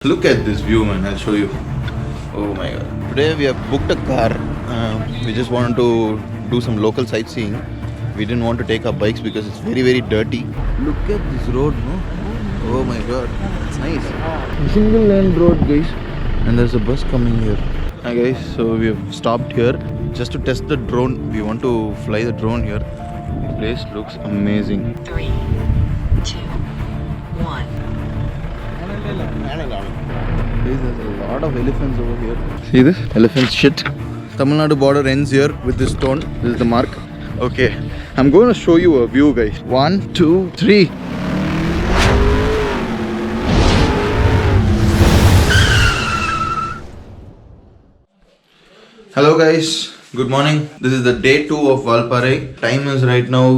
Look at this view, man. I'll show you. Oh my god. Today we have booked a car. We just wanted to do some local sightseeing. We didn't want to take our bikes because it's very, very dirty. Look at this road, no? Oh my god. It's nice. A single lane road, guys. And there's a bus coming here. Hi guys, so we have stopped here just to test the drone. We want to fly the drone here. The place looks amazing. 3, 2, 1. There's a lot of elephants over here. See this? Elephant shit. Tamil Nadu border ends here with this stone. This is the mark. Okay. I'm going to show you a view, guys. 1, 2, 3. Hello guys. Good morning. This is the day 2 of Valparai. Time is right now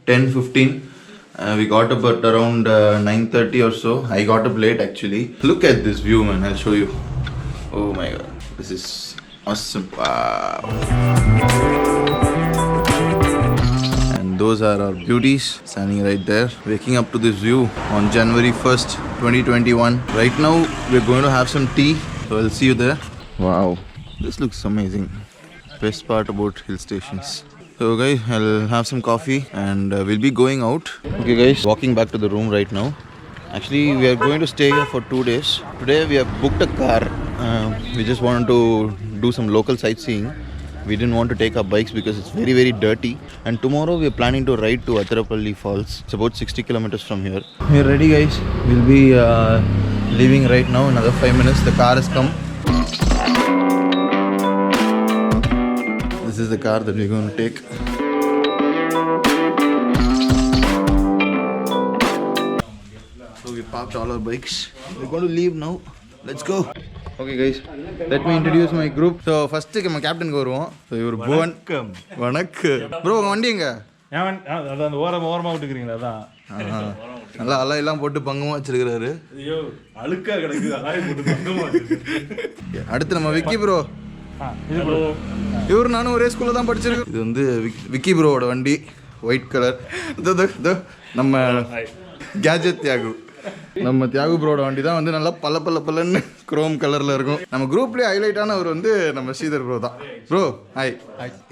10:15. We got up at around 9:30 or so. I got up late actually. Look at this view, man. I'll show you. Oh my god. This is awesome. Wow. And those are our beauties standing right there. Waking up to this view on January 1st, 2021. Right now, we're going to have some tea. So I'll see you there. Wow. This looks amazing. Best part about hill stations. So guys, I'll have some coffee and we'll be going out. Okay guys, walking back to the room right now. Actually, we are going to stay here for 2 days. Today we have booked a car. We just wanted to do some local sightseeing. We didn't want to take our bikes because it's very, very dirty. And tomorrow we are planning to ride to Athirapalli Falls. It's about 60 kilometers from here. We are ready guys. We'll be leaving right now. Another 5 minutes. The car has come. This is the car that we're going to take. So we parked all our bikes. We're going to leave now. Let's go. Okay guys, let me introduce my group. So first நம்ம கேப்டனுக்கு வருவோம். So இவர் புவன். வணக்கம். Bro உங்க வண்டி எங்க? அதான் ஓரமா விட்டுக்கிறீங்களா? அதான் நல்லா எல்லாம் போட்டு பங்கமா வச்சிருக்காரு. ஐயோ அழுக்கா கிடக்குது. அதான் போட்டு பங்கமா வச்சிருக்கு. அடுத்து நம்ம விக்கி ப்ரோ. இவர் நானும் ஒரே ஸ்கூல்ல தான் படிச்சிருக்கோம். இது வந்து விக்கி ப்ரோவோட வண்டி, ஒயிட் கலர். நம்ம கேஜெட் தியாகு, நம்ம தியாகு ப்ரோட வண்டி தான் வந்து நல்லா பல்லன்னு குரோம் கலர்ல இருக்கும். நம்ம குரூப்லேயே ஹைலைட்டான அவர் வந்து நம்ம ஸ்ரீதர் ப்ரோ தான். Bro hi.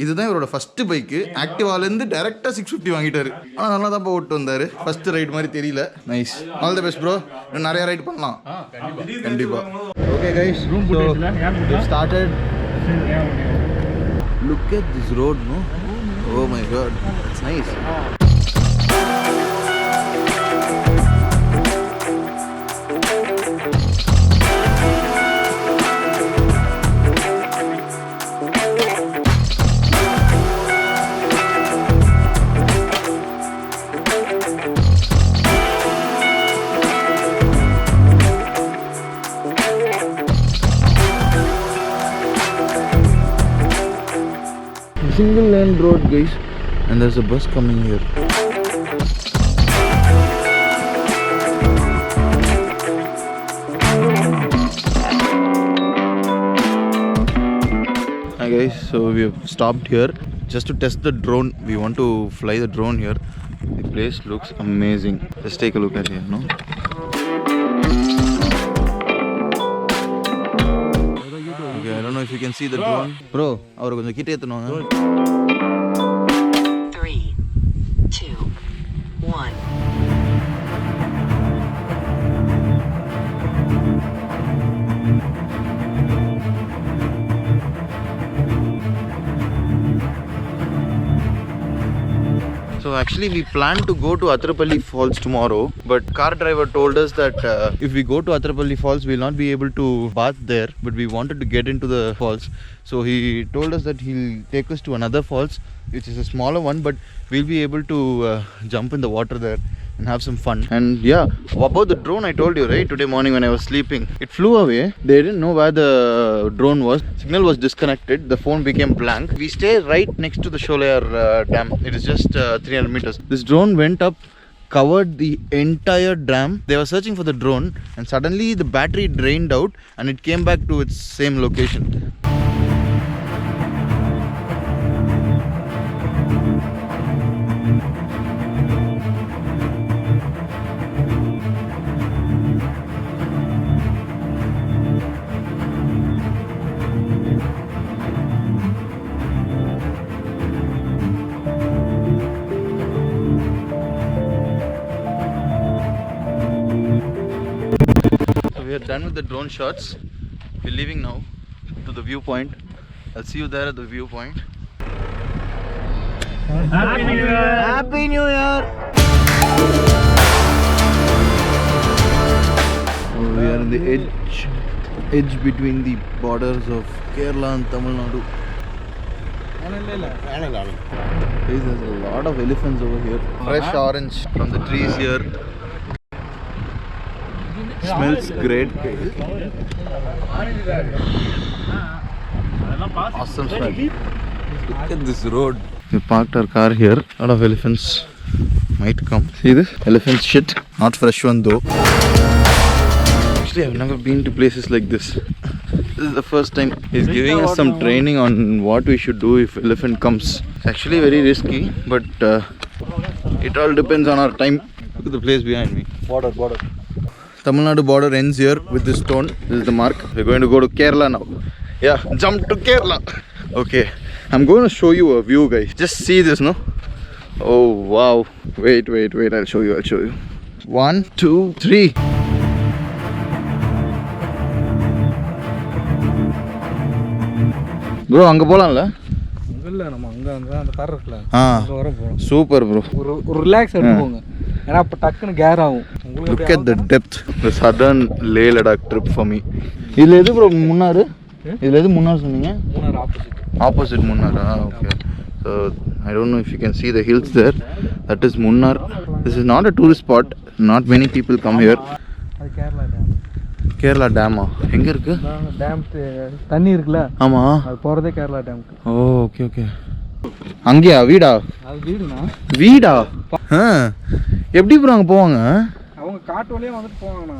இதுதான் இவரோட ஃபர்ஸ்ட் பைக்கு. ஆக்டிவாலேருந்து டேரெக்டாக 650 வாங்கிட்டாரு. ஆனால் நல்லா தான் ஓட்டு வந்தார். ஃபர்ஸ்ட் ரைட் மாதிரி தெரியல. Nice. All the best bro. இன்னும் நிறைய ரைட் பண்ணலாம் கண்டிப்பாக. Okay guys, so started. Look at this road, no? Oh my god, it's nice. Single lane road guys, and there's a bus coming here. Hi guys, so we have stopped here just to test the drone. We want to fly the drone here. The place looks amazing. Let's take a look at here, no? Okay, I don't know if you can see the drone. Bro, அவரை கொஞ்சம் கிட்ட ஏத்தணும். 3, 2, 1. So actually we planned to go to Athirapalli Falls tomorrow, but car driver told us that if we go to Athirapalli Falls, we'll not be able to bath there, but we wanted to get into the falls. So he told us that he'll take us to another falls, which is a smaller one, but we'll be able to jump in the water there and have some fun. And yeah, about the drone I told you, right? Today morning when I was sleeping, it flew away. They didn't know where the drone was. Signal was disconnected. The phone became blank. We stay right next to the Sholayar dam. It is just 300 meters. This drone went up, covered the entire dam. They were searching for the drone and suddenly the battery drained out and it came back to its same location. we are done with the drone shots. We're leaving now to the viewpoint. I'll see you there at the viewpoint. Happy New Year! Happy New Year! We are in the edge between the borders of Kerala and Tamil Nadu. Guys, there's a lot of elephants over here. Fresh orange from the trees here. Smells great. Awesome smell. Look at this road. We parked our car here. A lot of elephants might come. See this? Elephant shit. Not fresh one though. Actually, I've never been to places like this. This is the first time. He's giving us some training on what we should do if elephant comes. It's actually very risky, but it all depends on our time. Look at the place behind me. Border. Tamil Nadu border ends here with this stone. This is the mark. We're going to go to Kerala now. Yeah, jump to Kerala. Okay, I'm going to show you a view, guys. Just see this, no? Oh, wow. Wait. I'll show you. 1, 2, 3. Bro, அங்க போலாம்ல? இல்ல நம்ம அங்க அந்த car இருக்குல. அங்க வர போறோம். Super bro. ஒரு ரிலாக்ஸ் எடுத்து போங்க. ஏன்னா அப்ப டக்குன்னு கேர் ஆகும். Look at the depth. The southern Leh Ladakh trip for me. இதுல எது bro முன்னாரு? இதுல எது முன்னாரு சொன்னீங்க? Munnar Opposite Munnar. Okay. So I don't know if you can see the hills there. That is Munnar. This is not a tourist spot. Not many people come here. அது Kerala dam. Kerala டேமா எங்க இருக்கு? Dam தண்ணி இருக்குல? ஆமா. அது போறதே கேரளா டேம்க்கு. ஓ ஓகே. அங்கயா வீடா? அது வீடுனா? வீடா? எப்படி ப்ரோ அங்க போவாங்க? அவங்க காட்டு வழியா வந்துட்டு போவாங்கண்ணா.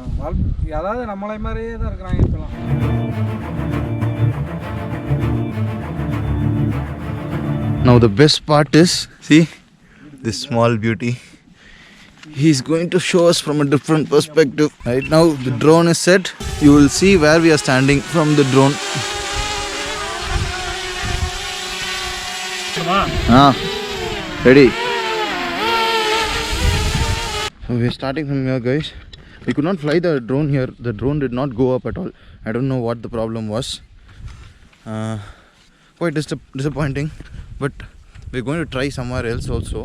அதாவது நம்மளை மாதிரியே தான் இருக்காங்க இப்பலாம். Now the best part is, see this small beauty. He's going to show us from a different perspective. Right now the drone is set. You will see where we are standing from the drone. Ready? So we're starting from here, guys. We could not fly the drone here. The drone did not go up at all. I don't know what the problem was. Quite disappointing, but we're going to try somewhere else also.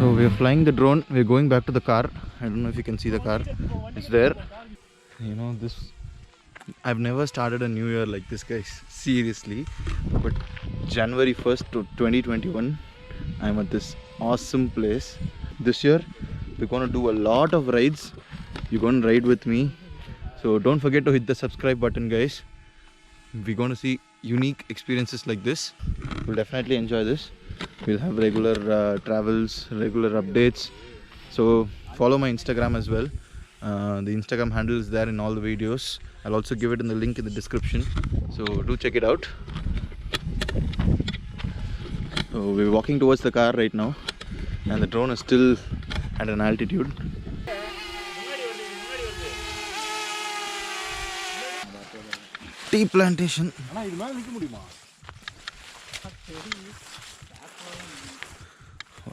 So we are flying the drone. We are going back to the car. I don't know if you can see the car. It's there. You know this. I've never started a new year like this, guys. Seriously. But January 1st to 2021, I'm at this awesome place. This year, we're going to do a lot of rides. You're going to ride with me. So don't forget to hit the subscribe button, guys. We're going to see unique experiences like this. You'll definitely enjoy this. We'll have regular travels, regular updates. So follow my Instagram as well. The Instagram handle is there in all the videos. I'll also give it in the link in the description. So do check it out. So we're walking towards the car right now, and the drone is still at an altitude. Tea plantation.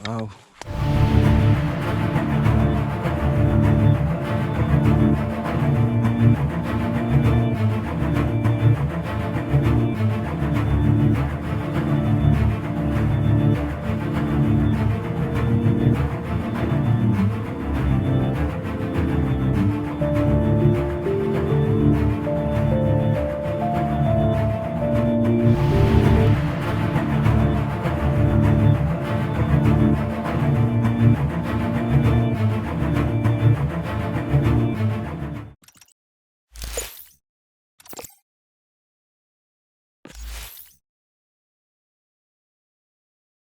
Wow.